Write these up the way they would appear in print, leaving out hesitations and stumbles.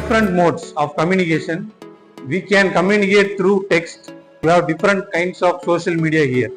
different modes of communication. We can communicate through text. We have different kinds of social media here.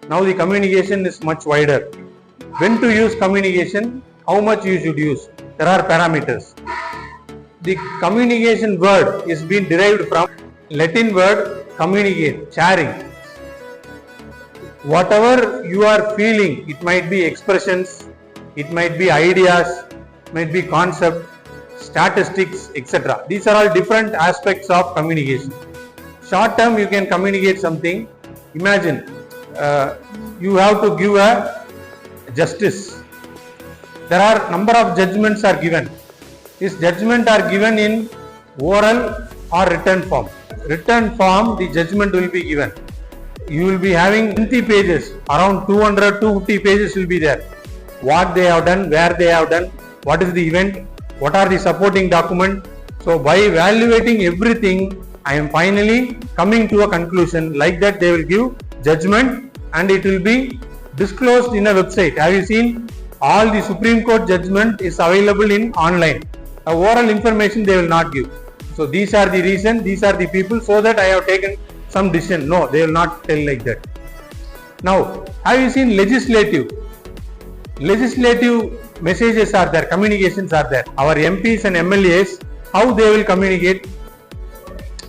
Now the communication is much wider. When to use communication, how much you should use. There are parameters. The communication word is being derived from Latin word communicate, sharing. Whatever you are feeling, it might be expressions, it might be ideas, it might be concept, statistics, etc. These are all different aspects of communication. Short term, you can communicate something. Imagine you have to give a justice. There are number of judgments are given. These judgments are given in oral or written form. Written form, the judgment will be given. You will be having 20 pages, around 200 to 250 pages will be there. What they have done, where they have done, what is the event, what are the supporting documents. So by evaluating everything, I am finally coming to a conclusion. Like that, they will give judgment and it will be disclosed in a website. Have you seen? All the Supreme Court judgment is available in online. Oral information they will not give. So these are the reason, these are the people, so that I have taken some decision. No, they will not tell like that. Now, have you seen legislative? Legislative messages are there, communications are there. Our MPs and MLAs, how they will communicate?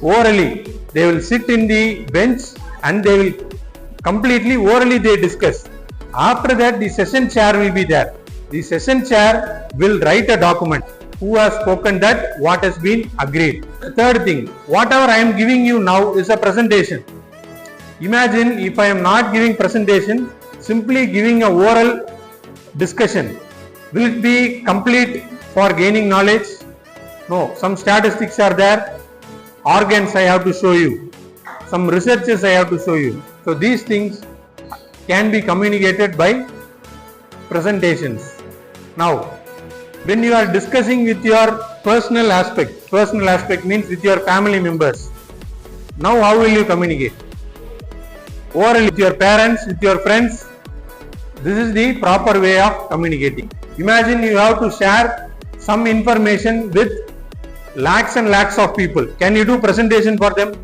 Orally. They will sit in the bench and they will completely orally they discuss. After that, the session chair will be there. The session chair will write a document. Who has spoken that, what has been agreed. Third thing, whatever I am giving you now is a presentation. Imagine if I am not giving presentation, simply giving a oral discussion. Will it be complete for gaining knowledge? No, some statistics are there. Organs I have to show you. Some researches I have to show you. So these things can be communicated by presentations. Now, when you are discussing with your personal aspect means with your family members. Now how will you communicate? Orally, with your parents, with your friends. This is the proper way of communicating. Imagine you have to share some information with lakhs and lakhs of people. Can you do presentation for them?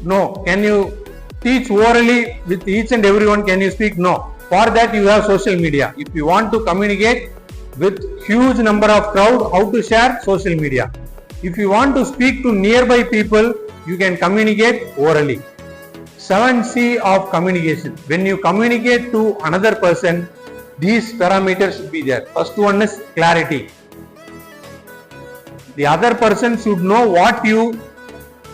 No. Can you teach orally with each and everyone? Can you speak? No. For that you have social media. If you want to communicate with huge number of crowd, how to share? Social media. If you want to speak to nearby people, you can communicate orally. 7C of communication. When you communicate to another person, these parameters should be there. First one is clarity. The other person should know what you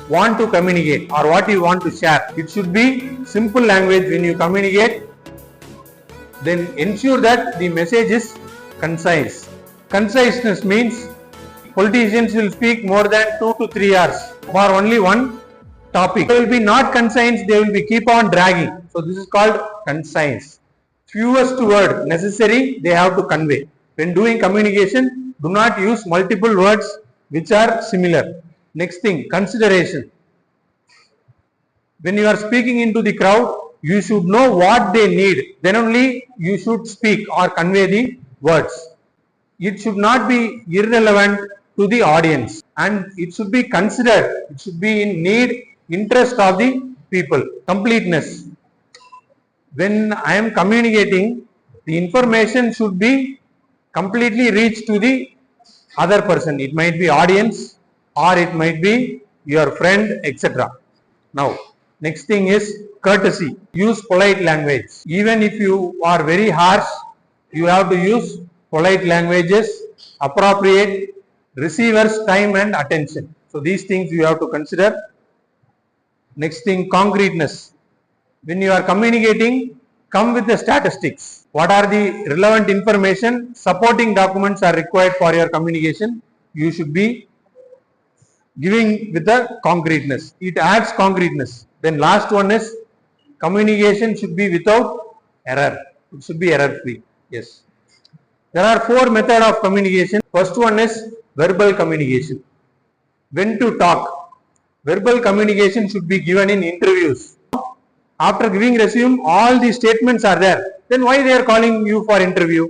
want to communicate or what you want to share. It should be simple language when you communicate. Then ensure that the message is concise. Conciseness means politicians will speak more than 2 to 3 hours for only one topic. They will be not concise, they will be keep on dragging. So this is called concise. Fewest word necessary they have to convey. When doing communication, do not use multiple words which are similar. Next thing, consideration. When you are speaking into the crowd, you should know what they need. Then only you should speak or convey the words. It should not be irrelevant to the audience and it should be considered. It should be in need, interest of the people. Completeness. When I am communicating, the information should be completely reached to the other person. It might be audience or it might be your friend, etc. Now, next thing is courtesy. Use polite language. Even if you are very harsh, you have to use polite languages, appropriate receiver's time and attention. So these things you have to consider. Next thing, concreteness. When you are communicating, come with the statistics. What are the relevant information? Supporting documents are required for your communication. You should be giving with the concreteness. It adds concreteness. Then last one is communication should be without error. It should be error free. Yes. There are 4 methods of communication. First one is verbal communication. When to talk. Verbal communication should be given in interviews. After giving resume, all the statements are there. Then why they are calling you for interview?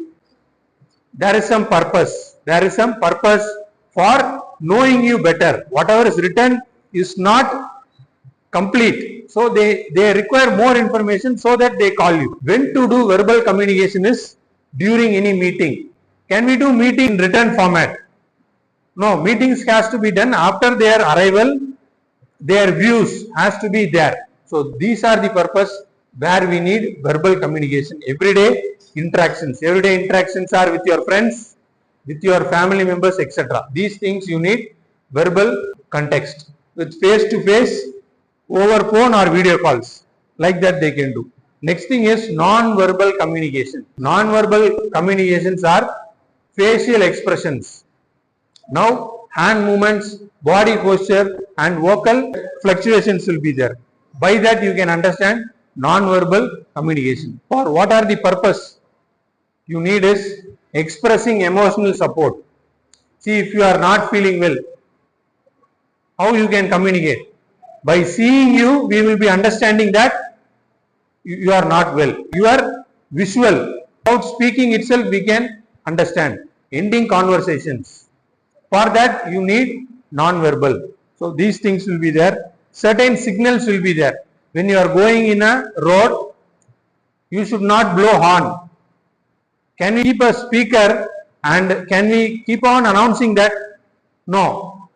There is some purpose. There is some purpose for knowing you better. Whatever is written is not complete. So they require more information, so that they call you. When to do verbal communication is during any meeting. Can we do meeting in written format? No, meetings has to be done after their arrival. Their views has to be there. So these are the purpose where we need verbal communication. Everyday interactions. Everyday interactions are with your friends, with your family members, etc. These things you need verbal context. With face to face, over phone or video calls. Like that they can do. Next thing is non-verbal communication. Non-verbal communications are facial expressions. Now hand movements, body posture and vocal fluctuations will be there. By that you can understand non-verbal communication. For what are the purpose? You need is expressing emotional support. See, if you are not feeling well, how you can communicate? By seeing you, we will be understanding that you are not well. You are visual. Without speaking itself, we can understand. Ending conversations. For that, you need non-verbal. So these things will be there. Certain signals will be there. When you are going in a road, you should not blow horn. Can we keep a speaker and can we keep on announcing that? No.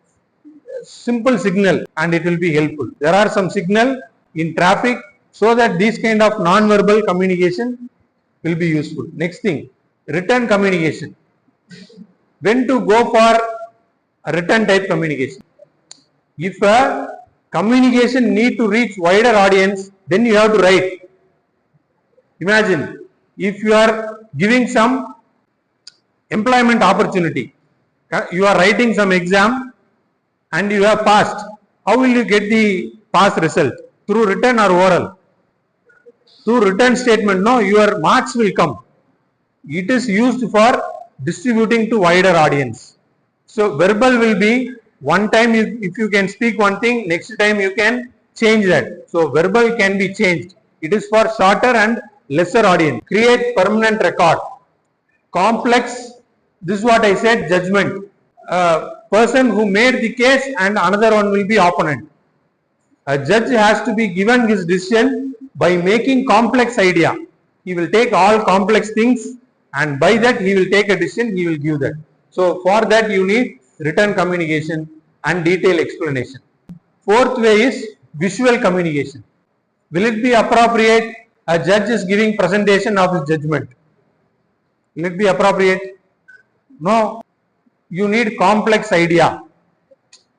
Simple signal and it will be helpful. There are some signal in traffic, so that this kind of non-verbal communication will be useful. Next thing, written communication. When to go for a written type communication? If a communication need to reach wider audience, then you have to write. Imagine if you are giving some employment opportunity, you are writing some exam and you have passed. How will you get the pass result? Through written or oral? Through written statement, no, your marks will come. It is used for distributing to wider audience. So verbal will be one time if you can speak one thing, next time you can change that. So verbal can be changed. It is for shorter and lesser audience. Create permanent record. Complex, this is what I said, judgment. Person who made the case and another one will be opponent. A judge has to be given his decision by making complex idea. He will take all complex things and by that he will take a decision, he will give that. So for that you need written communication and detailed explanation. Fourth way is visual communication. Will it be appropriate a judge is giving presentation of his judgment? Will it be appropriate? No. You need complex idea.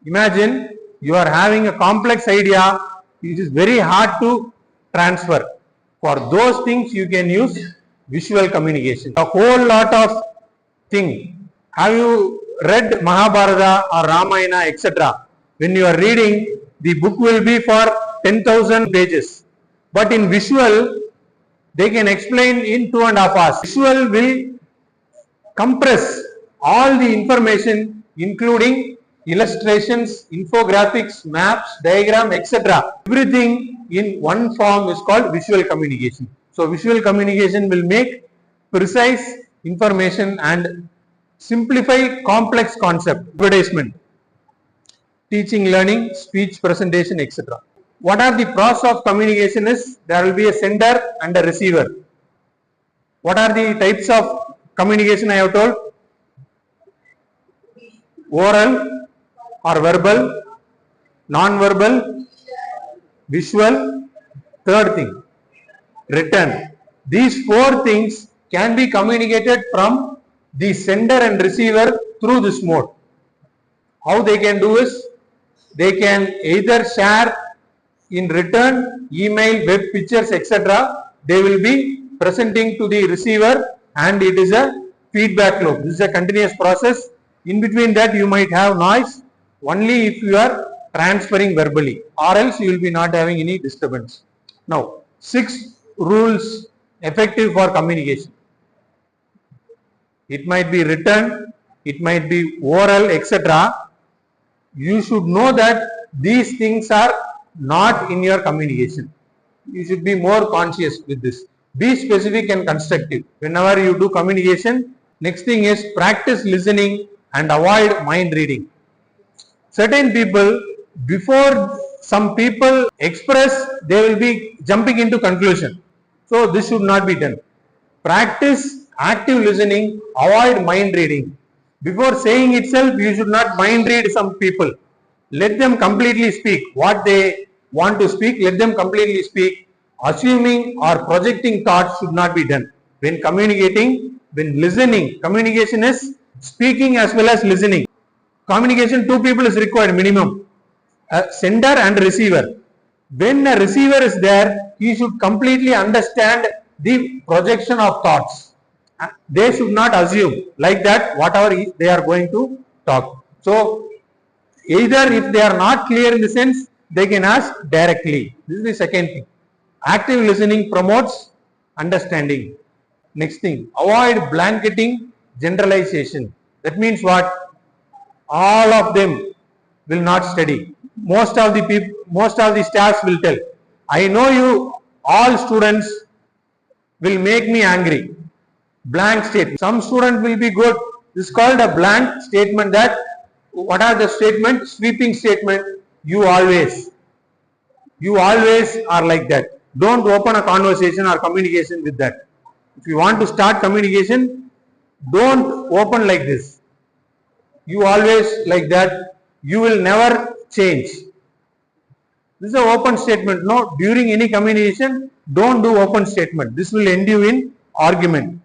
Imagine you are having a complex idea, it is very hard to transfer. For those things you can use visual communication. A whole lot of thing. Have you read Mahabharata or Ramayana, etc.? When you are reading, the book will be for 10,000 pages. But in visual, they can explain in 2.5 hours. Visual will compress all the information, including illustrations, infographics, maps, diagram, etc. Everything in one form is called visual communication. So visual communication will make precise information and simplify complex concept. Advertisement, teaching, learning, speech, presentation, etc. What are the process of communication is, there will be a sender and a receiver. What are the types of communication I have told? Oral or verbal, non-verbal, visual, third thing, written. These four things can be communicated from the sender and receiver through this mode. How they can do is, they can either share in written, email, web pictures, etc. They will be presenting to the receiver and it is a feedback loop. This is a continuous process. In between that you might have noise only if you are transferring verbally, or else you will be not having any disturbance. Now, 6 rules effective for communication. It might be written, it might be oral, etc. You should know that these things are not in your communication. You should be more conscious with this. Be specific and constructive. Whenever you do communication, next thing is practice listening and avoid mind reading. Certain people, before some people express, they will be jumping into conclusion. So this should not be done. Practice active listening, avoid mind reading. Before saying itself, you should not mind read some people. Let them completely speak what they want to speak. Let them completely speak. Assuming or projecting thoughts should not be done. When communicating, when listening, communication is speaking as well as listening. Communication, two people is required minimum, a sender and receiver. When a receiver is there, he should completely understand the projection of thoughts. They should not assume like that whatever they are going to talk. So either if they are not clear in the sense, they can ask directly. This is the second thing. Active listening promotes understanding. Next thing, avoid blanketing generalization. That means what? All of them will not study. Most of the people, most of the staffs will tell, I know you, all students will make me angry. Blank statement. Some student will be good. This is called a blank statement. That what are the statement? Sweeping statement. You always are like that. Don't open a conversation or communication with that. If you want to start communication, don't open like this. You always like that. You will never change. This is an open statement. No, during any communication, don't do open statement. This will end you in argument.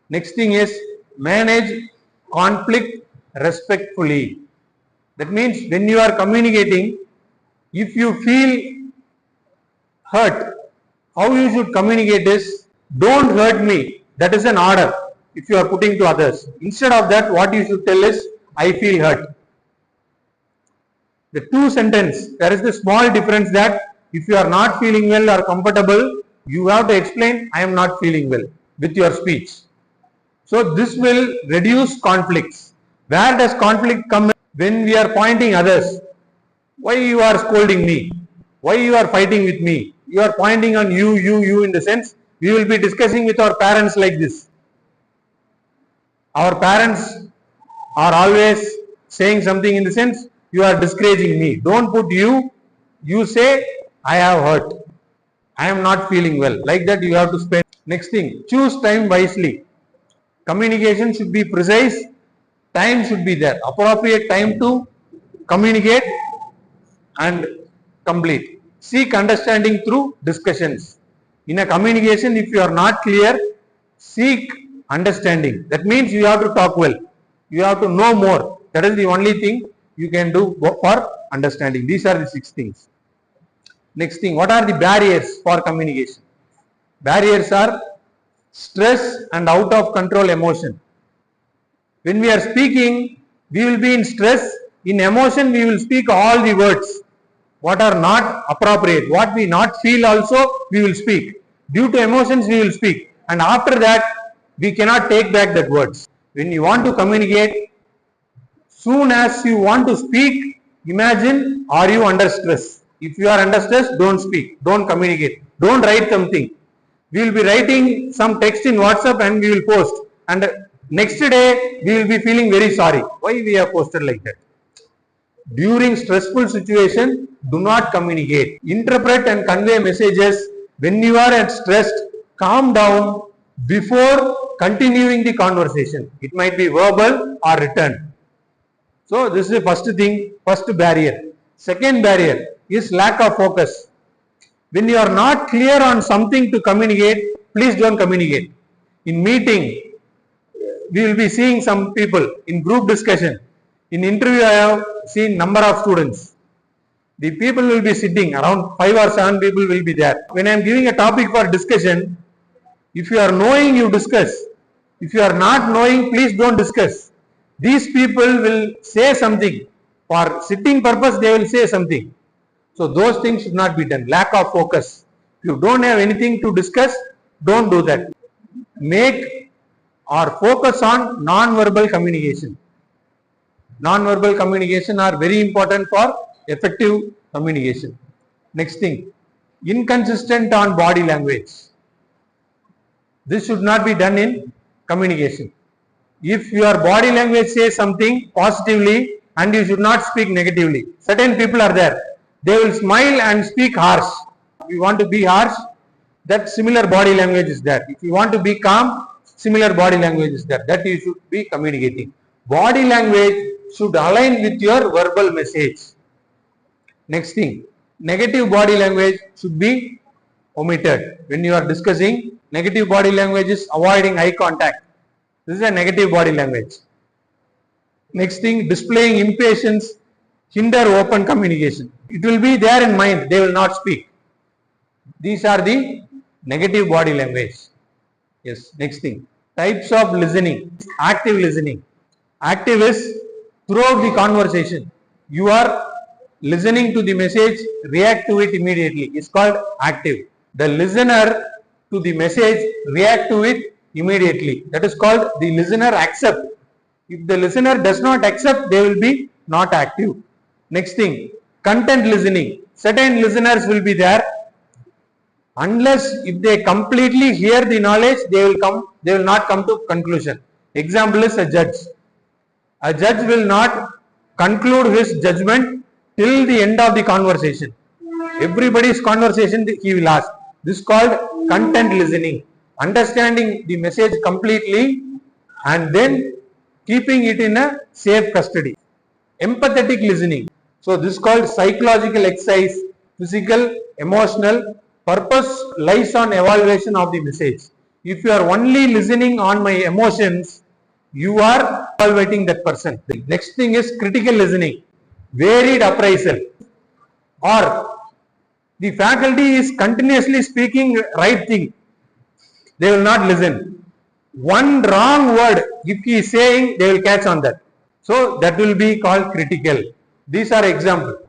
Next thing is manage conflict respectfully. That means when you are communicating, if you feel hurt, how you should communicate is, don't hurt me. That is an order if you are putting to others. Instead of that, what you should tell is, I feel hurt. The two sentence, there is the small difference that if you are not feeling well or comfortable, you have to explain, I am not feeling well with your speech. So this will reduce conflicts. Where does conflict come? When we are pointing others. Why you are scolding me? Why you are fighting with me? You are pointing on you in the sense, we will be discussing with our parents like this. Our parents are always saying something in the sense, you are discouraging me. Don't put you. You say, I have hurt. I am not feeling well. Like that you have to spend. Next thing, choose time wisely. Communication should be precise. Time should be there. Appropriate time to communicate and complete. Seek understanding through discussions. In a communication, if you are not clear, seek understanding. That means you have to talk well. You have to know more. That is the only thing you can do for understanding. These are the 6 things. Next thing, what are the barriers for communication? Barriers are stress and out of control emotion. When we are speaking, we will be in stress. In emotion, we will speak all the words what are not appropriate. What we not feel also, we will speak. Due to emotions, we will speak. And after that, we cannot take back that words. When you want to communicate, soon as you want to speak, imagine, are you under stress? If you are under stress, don't speak, don't communicate, don't write something. We will be writing some text in WhatsApp and we will post. And next day, we will be feeling very sorry. Why we have posted like that? During stressful situation, do not communicate. Interpret and convey messages. When you are at stressed, calm down before continuing the conversation. It might be verbal or written. So this is the first thing, first barrier. Second barrier is lack of focus. When you are not clear on something to communicate, please don't communicate. In meeting, we will be seeing some people in group discussion. In interview, I have seen number of students. The people will be sitting, around 5 or 7 people will be there. When I am giving a topic for discussion, if you are knowing, you discuss. If you are not knowing, please don't discuss. These people will say something. For sitting purpose, they will say something. So those things should not be done. Lack of focus. If you don't have anything to discuss, don't do that. Make or focus on non-verbal communication. Non-verbal communication are very important for effective communication. Next thing, inconsistent on body language. This should not be done in communication. If your body language says something positively, and you should not speak negatively. Certain people are there. They will smile and speak harsh. If you want to be harsh, that similar body language is there. If you want to be calm, similar body language is there. That you should be communicating. Body language should align with your verbal message. Next thing, negative body language should be omitted. When you are discussing, negative body language is avoiding eye contact. This is a negative body language. Next thing, displaying impatience hinder open communication. It will be there in mind, they will not speak. These are the negative body language. Yes, next thing, types of listening. Active listening. Active is throughout the conversation. You are listening to the message, react to it immediately. It's called active. The listener to the message react to it immediately. That is called the listener accept. If the listener does not accept, they will be not active. Next thing, content listening. Certain listeners will be there. Unless if they completely hear the knowledge, they will not come to conclusion. Example is a judge. A judge will not conclude his judgment till the end of the conversation. Everybody's conversation he will ask. This is called content listening. Understanding the message completely and then keeping it in a safe custody. Empathetic listening. So this is called psychological exercise, physical, emotional. Purpose lies on evaluation of the message. If you are only listening on my emotions, you are evaluating that person. The next thing is critical listening, varied appraisal. Or the faculty is continuously speaking right thing, they will not listen. One wrong word, if he is saying, they will catch on that. So that will be called critical. These are examples.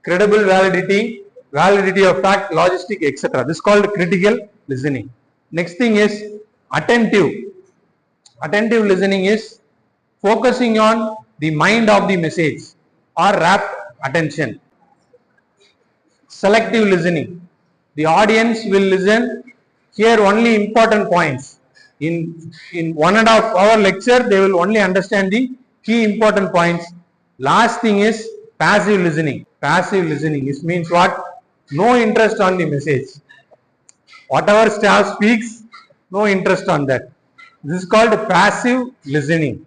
Credible validity, validity of fact, logistic, etc. This is called critical listening. Next thing is attentive. Attentive listening is focusing on the mind of the message or rapt attention. Selective listening. The audience will listen, hear only important points. In 1.5 hour lecture, they will only understand the key important points. Last thing is passive listening. Passive listening means what? No interest on the message. Whatever staff speaks, no interest on that. This is called passive listening.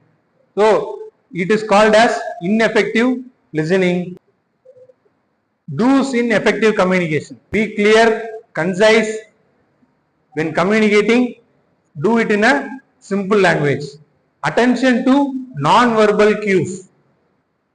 So it is called as ineffective listening. Do's in effective communication. Be clear, concise. When communicating, do it in a simple language. Attention to non-verbal cues.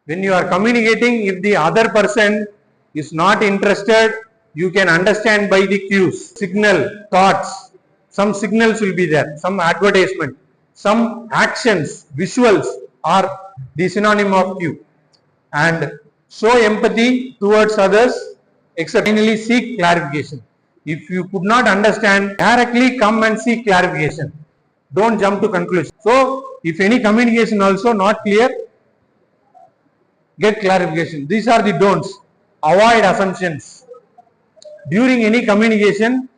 When you are communicating, if the other person is not interested, you can understand by the cues, signal, thoughts. Some signals will be there, some advertisement, some actions, visuals are the synonym of cue. And show empathy towards others, except finally seek clarification. If you could not understand, directly come and seek clarification. Don't jump to conclusion. So, if any communication also not clear, get clarification. These are the don'ts. Avoid assumptions. During any communication,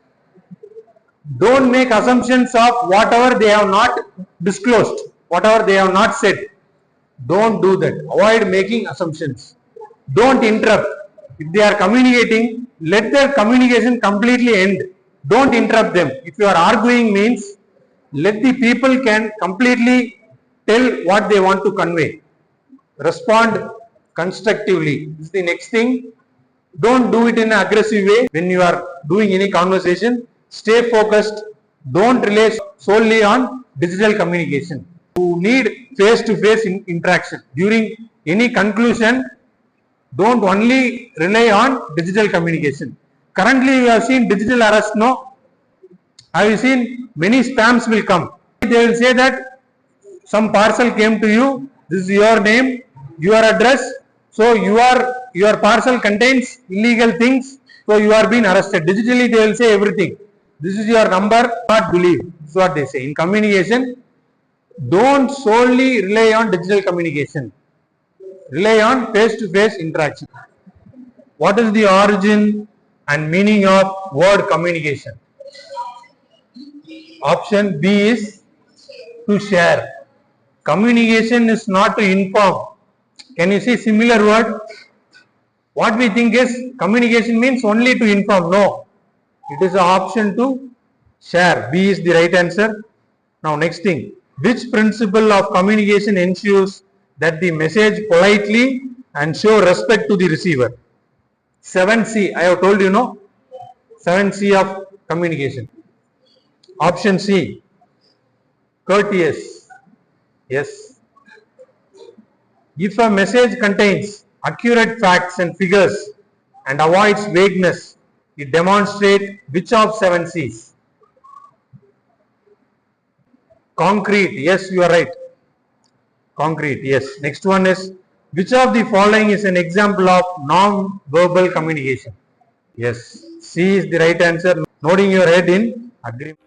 don't make assumptions of whatever they have not disclosed, whatever they have not said. Don't do that. Avoid making assumptions. Don't interrupt. If they are communicating, let their communication completely end. Don't interrupt them. If you are arguing means, let the people can completely tell what they want to convey. Respond constructively. This is the next thing. Don't do it in an aggressive way. When you are doing any conversation, stay focused. Don't rely solely on digital communication. You need face-to-face interaction. During any conclusion, don't only rely on digital communication. Currently, we have seen digital arrest, no? Have you seen many spams will come? They will say that some parcel came to you, this is your name, your address, so your parcel contains illegal things, so you are being arrested. Digitally, they will say everything. This is your number, not believe. That's what they say. In communication, don't solely rely on digital communication. Rely on face-to-face interaction. What is the origin and meaning of word communication? Option B is to share. Communication is not to inform. Can you see similar word? What we think is communication means only to inform. No. It is an option to share. B is the right answer. Now next thing. Which principle of communication ensures that the message politely and show respect to the receiver? 7C. I have told you, no. 7C of communication. Option C. Courteous. Yes. If a message contains accurate facts and figures and avoids vagueness, it demonstrates which of 7 C's? Concrete. Yes, you are right. Concrete. Yes. Next one is, which of the following is an example of non-verbal communication? Yes. C is the right answer. Nodding your head in agreement.